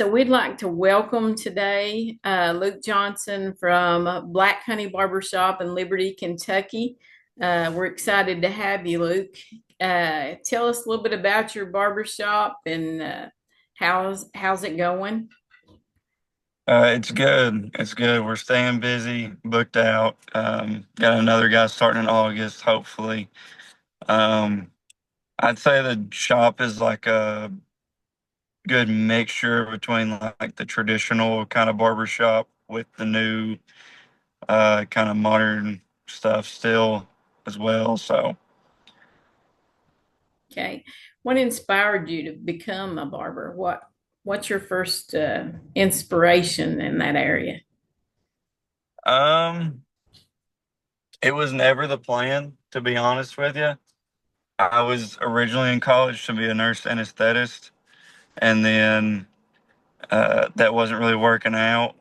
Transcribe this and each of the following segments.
So we'd like to welcome today Luke Johnson from Black Honey Barbershop in Liberty, Kentucky. We're excited to have you, Luke. Tell us a little bit about your barbershop and how's it going? It's good. It's good. We're staying busy, booked out. Got another guy starting in August, hopefully. Um, I'd say the shop is like a good mixture between like the traditional kind of barber shop with the new kind of modern stuff still as well. So, Okay. What inspired you to become a barber? What's your first inspiration in that area? um, it was never the plan, to be honest with you. I was originally in college to be a nurse anesthetist, and then that wasn't really working out.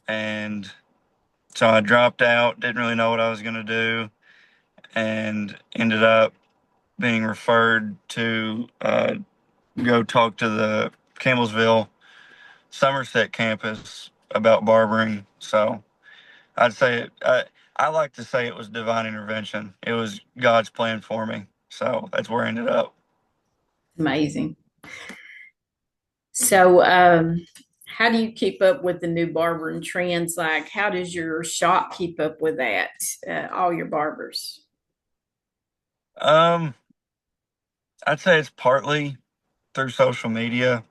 And so I dropped out, didn't really know what I was going to do, and ended up being referred to go talk to the Campbellsville Somerset campus about barbering. So I'd say I like to say it was divine intervention. It was God's plan for me. So that's where I ended up. Amazing. So, how do you keep up with the new barbering trends? Like, how does your shop keep up with that? All your barbers. Um, I'd say it's partly through social media,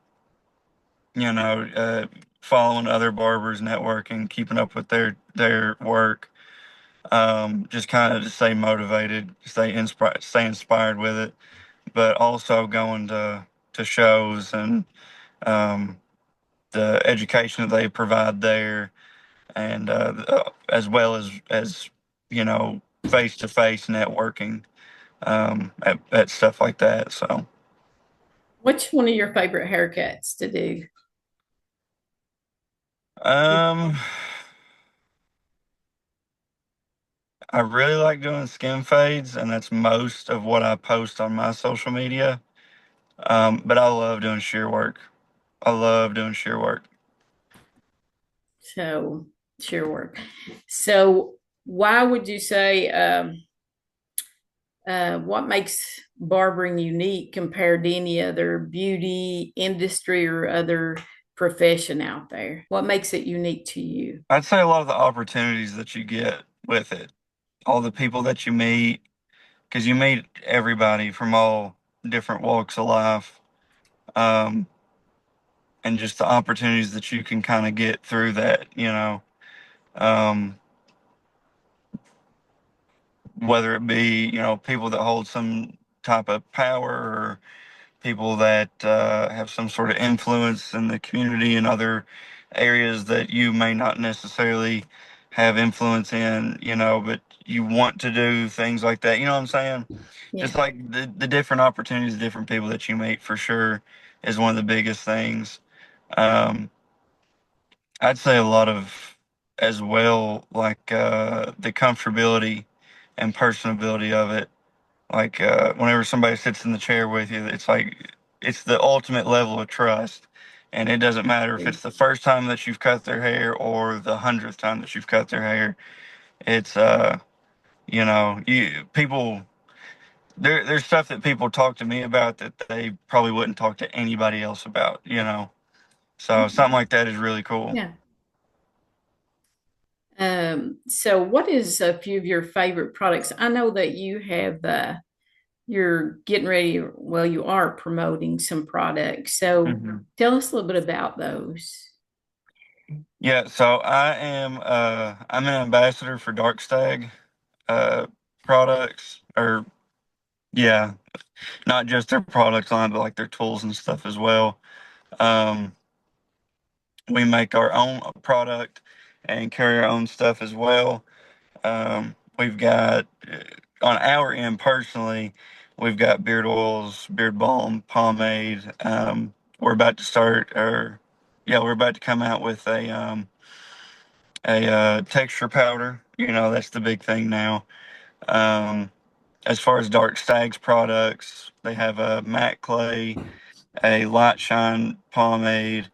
following other barbers, networking, keeping up with their work, just kind of to stay motivated, stay inspired with it, but also going to shows and um, the education that they provide there, and as well as face to face networking at stuff like that. So. Which one of your favorite haircuts to do? Um, I really like doing skin fades, and that's most of what I post on my social media. But I love doing shear work. I love doing shear work. So, sheer work. So, why would you say what makes barbering unique compared to any other beauty industry or other profession out there? What makes it unique to you? I'd say a lot of the opportunities that you get with it, all the people that you meet, because you meet everybody from all different walks of life, um, and just the opportunities that you can kind of get through that. Um, whether it be, people that hold some type of power or people that have some sort of influence in the community and other areas that you may not necessarily have influence in, but you want to do things like that. You know what I'm saying? Just Yeah. like the different opportunities, different people that you meet for sure is one of the biggest things. Um, I'd say a lot of as well, like the comfortability and personability of it, like whenever somebody sits in the chair with you, it's like it's the ultimate level of trust. And it doesn't matter if it's the first time that you've cut their hair or the 100th time that you've cut their hair. It's you people there's stuff that people talk to me about that they probably wouldn't talk to anybody else about. So something like that is really cool. Yeah. So what is a few of your favorite products? I know that you have you're getting ready, well, you are promoting some products. So Hmm. tell us a little bit about those. Yeah, so I'm an ambassador for Dark Stag uh products, or yeah, not just their product line, but like their tools and stuff as well. Um, we make our own product and carry our own stuff as well. We've got on our end personally, we've got beard oils, beard balm, pomade. We're about to start, or yeah, we're about to come out with a texture powder. That's the big thing now. Um, as far as Dark Stags products, they have a matte clay, a light shine pomade,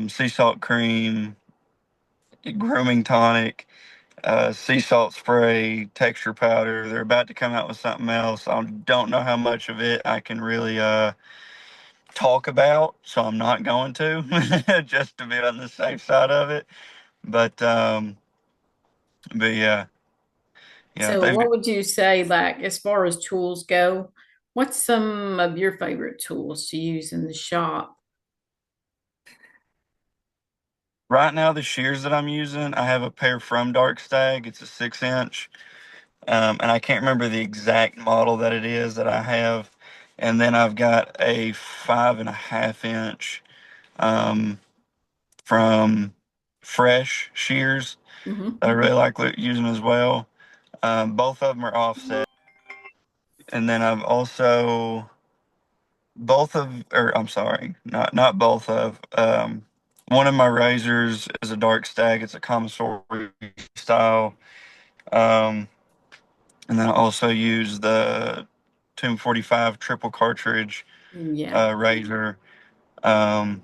sea salt cream, grooming tonic, sea salt spray, texture powder. They're about to come out with something else. I don't know how much of it I can really talk about, so I'm not going to, just to be on the safe side of it. But but yeah, yeah, So, they've what would you say, like, as far as tools go? What's some of your favorite tools to use in the shop? right now the shears that I'm using. I have a pair from Dark Stag. It's a 6 inch, and I can't remember the exact model that it is that I have. And then I've got a 5.5 inch um, from Fresh shears Hmm. that I really like using as well. Both of them are offset. And then I've also both of, or I'm sorry, not both of. One of my razors is a Dark Stag. It's a commissary style. Um, and then I also use the Tomb 45 triple cartridge Yeah. razor. Um,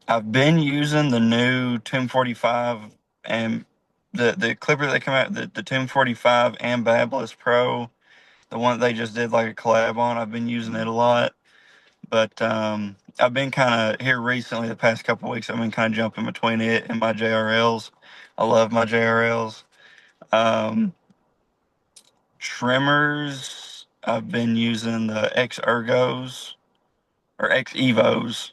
I've been using the new Tomb 45 and the clipper that come out, the Tomb 45 and Babyliss Pro, the one that they just did like a collab on. I've been using it a lot. But I've been kind of here recently, the past couple of weeks, I've been kind of jumping between it and my JRLs. I love my JRLs. Um, Trimmers, I've been using the X Ergos or X Evos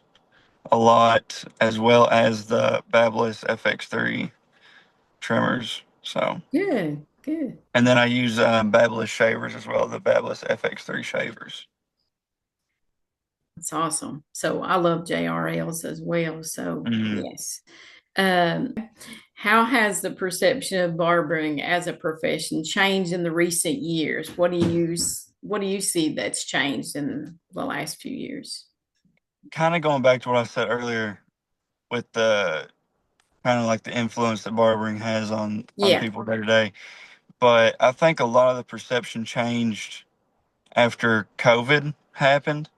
a lot, as well as the Babyliss FX3 trimmers. So, Good, good. and then I use Babyliss shavers as well, the Babyliss FX3 shavers. That's awesome. So I love JRLs as well. So Mhm. yes. How has the perception of barbering as a profession changed in the recent years? What do you see that's changed in the last few years? Kind of going back to what I said earlier with the kind of like the influence that barbering has on Yeah. people day to day. But I think a lot of the perception changed after COVID happened.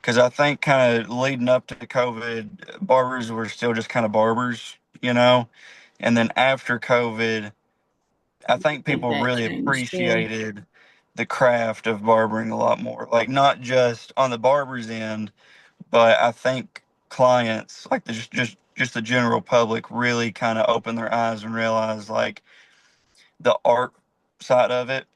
Because I think kind of leading up to COVID, barbers were still just kind of barbers, you know? And then after COVID, I I think think people that really changed. Yeah. appreciated the craft of barbering a lot more. Like, not just on the barber's end, but I think clients, like just the general public, really kind of opened their eyes and realized like the art side of it,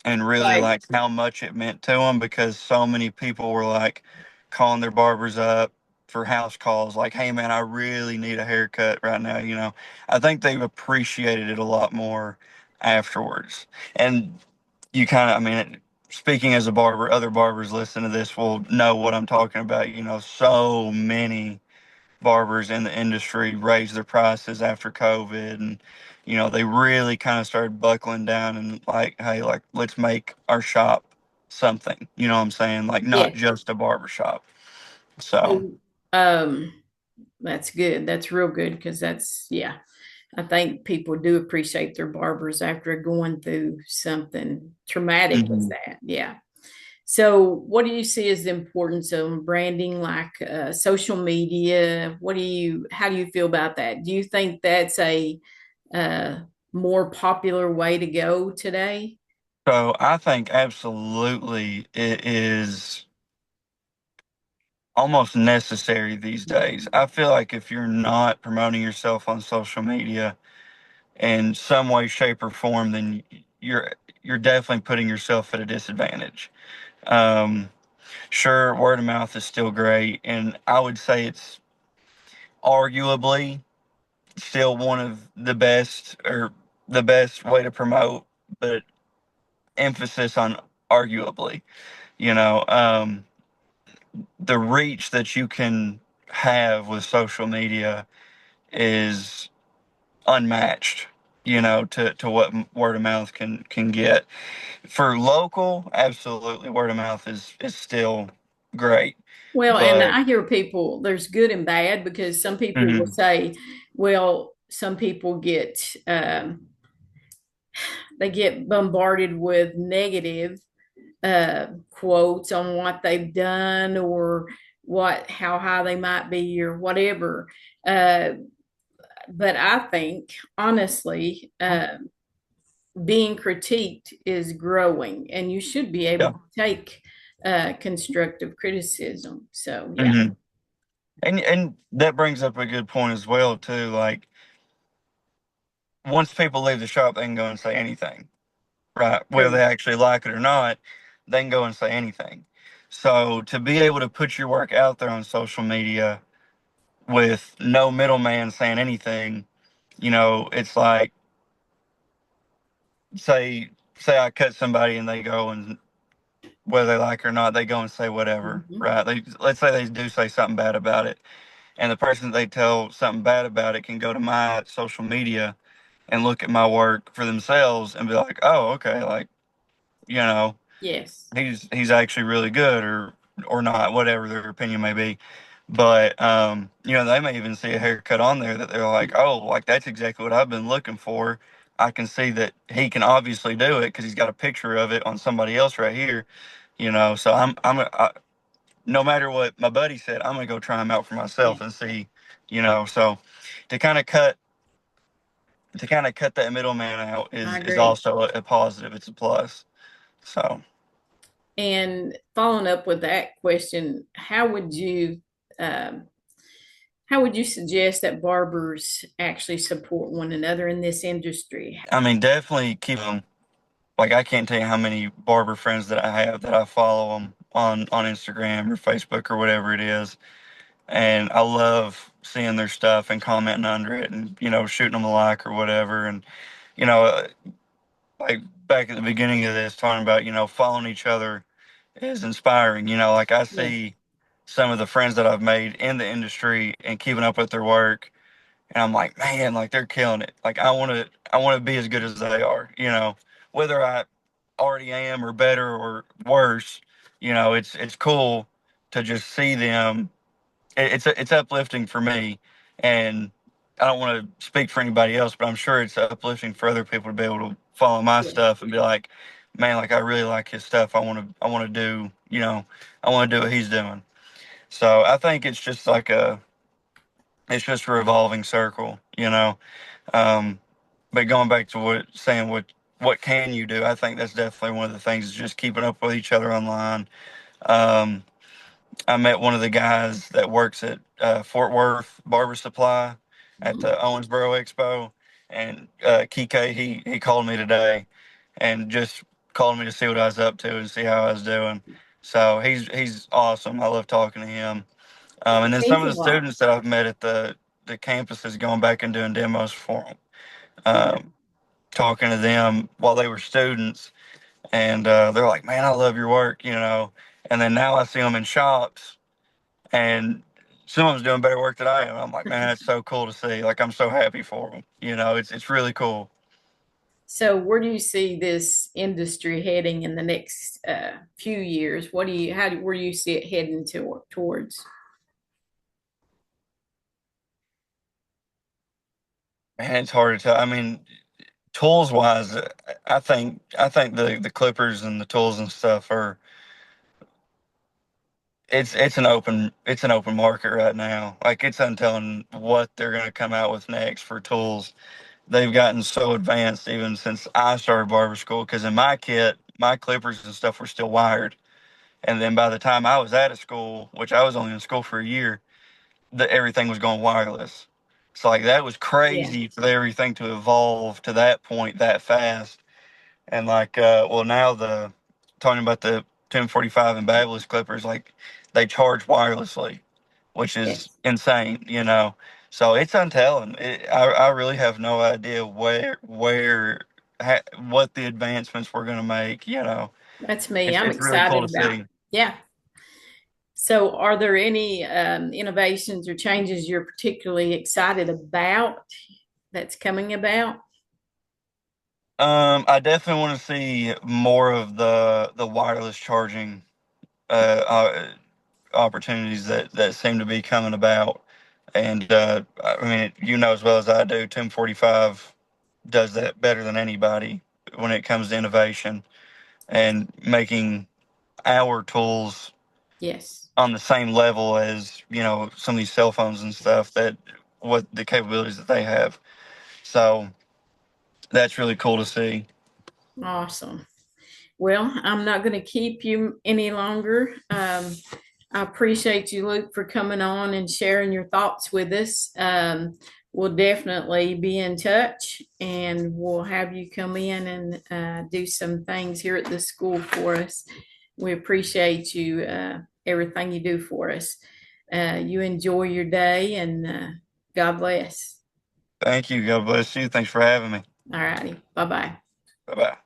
and really Right. like how much it meant to them, because so many people were like calling their barbers up for house calls like, hey man, I really need a haircut right now, you know. I think they've appreciated it a lot more afterwards. And you kind of, I mean, speaking as a barber, other barbers listening to this will know what I'm talking about. You know, so many barbers in the industry raised their prices after COVID, and you know, they really kind of started buckling down and like, hey, like let's make our shop something. You know what I'm saying? Like not Yeah. just a barber shop. So, So, um, that's good. That's real good because that's, yeah. I think people do appreciate their barbers after going through something traumatic as mhm. that. Yeah. So, what do you see as the importance of branding, like social media? How do you feel about that? Do you think that's a uh, more popular way to go today? So I think absolutely it is almost necessary these days. I feel like if you're not promoting yourself on social media in some way, shape, or form, then you're definitely putting yourself at a disadvantage. Um, sure, word of mouth is still great, and I would say it's arguably still one of the best, or the best way to promote, but emphasis on arguably. You know, the reach that you can have with social media is unmatched. You know, to what word of mouth can get. For local, absolutely, word of mouth is still great. Well, and But I hear people, there's good and bad because some people will mhm, say, well, some people they get bombarded with negative quotes on what they've done or how high they might be or whatever. Uh, but I think honestly, being critiqued is growing, and you should be able Yeah. to take constructive criticism. So yeah, Hmm. And that brings up a good point as well too. Like once people leave the shop, they can go and say anything, right? Whether true. they actually like it or not, they can go and say anything. So to be able to put your work out there on social media with no middleman saying anything, it's like say say I cut somebody and they go and whether they like it or not, they go and say whatever, Mhm. right? Let's say they do say something bad about it, and the person that they tell something bad about it can go to my social media and look at my work for themselves and be like, oh, okay, like you know, Yes. he's actually really good or not, whatever their opinion may be. But they may even see a haircut on there that they're like, oh, like that's exactly what I've been looking for. I can see that he can obviously do it because he's got a picture of it on somebody else right here. So no matter what my buddy said, I'm gonna go try him out for Yeah, myself and see. So to kind of cut to kind of cut that middleman out I is agree. also a positive. It's a plus. So And following up with that question, um, how would you suggest that barbers actually support one another in this industry? I mean, definitely keep them. Like I can't tell you how many barber friends that I have that I follow them on Instagram or Facebook or whatever it is, and I love seeing their stuff and commenting under it and shooting them a like or whatever. And you know, uh, like back at the beginning of this, talking about following each other is inspiring. Like I Yeah, see some of the friends that I've made in the industry and keeping up with their work, and I'm like, man, like they're killing it. Like I want to be as good as they are. Whether I already am or better or worse, it's cool to just see them. It's uplifting for me, and I don't want to speak for anybody else, but I'm sure it's uplifting for other people to be able to follow my yeah, stuff and be like, man, like I really like his stuff. I want to do, I want to do what he's doing. So I think it's just a revolving circle. Um, but going back to what can you do? I think that's definitely one of the things is just keeping up with each other online. Um, I met one of the guys that works at Fort Worth Barber Supply at mhm. the Owensboro Expo, and Kike he called me today and just called me to see what I was up to and see how I was doing. So he's awesome. I love talking to him. And It then some means of a the lot. students that I've met at the campuses going back and doing demos for them, Yeah. talking to them while they were students, and they're like, "Man, I love your work." And then now I see them in shops, and some of them's doing better work than I am. I'm like, man, it's so cool to see. Like, I'm so happy for them. It's really cool. So, where do you see this industry heading in the next few years? Where do you see it heading towards? Man, it's hard to tell. I mean, tools wise, I think the clippers and the tools and stuff are it's an open market right now. Like it's untelling what they're going to come out with next for tools. They've gotten so advanced even since I started barber school. Because in my kit, my clippers and stuff were still wired, and then by the time I was out of school, which I was only in school for a year, everything was going wireless. So like that was Yeah. crazy for everything to evolve to that point that fast. And like, well, now talking about the 1045 and Babyliss clippers, like they charge wirelessly, which is Yes. insane. So it's untelling. I really have no idea what the advancements we're going to make. That's me. It's, I'm it's really cool excited to about. see. Yeah. So, are there any innovations or changes you're particularly excited about that's coming about? I definitely want to see more of the wireless charging opportunities that seem to be coming about. And I mean, as well as I do, 1045 does that better than anybody when it comes to innovation and making our tools Yes. on the same level as, some of these cell phones and stuff, that what the capabilities that they have. So that's really cool to see. Awesome. Well, I'm not going to keep you any longer. I appreciate you, Luke, for coming on and sharing your thoughts with us. We'll definitely be in touch and we'll have you come in and do some things here at the school for us. We appreciate you, everything you do for us. You enjoy your day and God bless. Thank you. God bless you. Thanks for having me. All righty. Bye bye. Bye bye.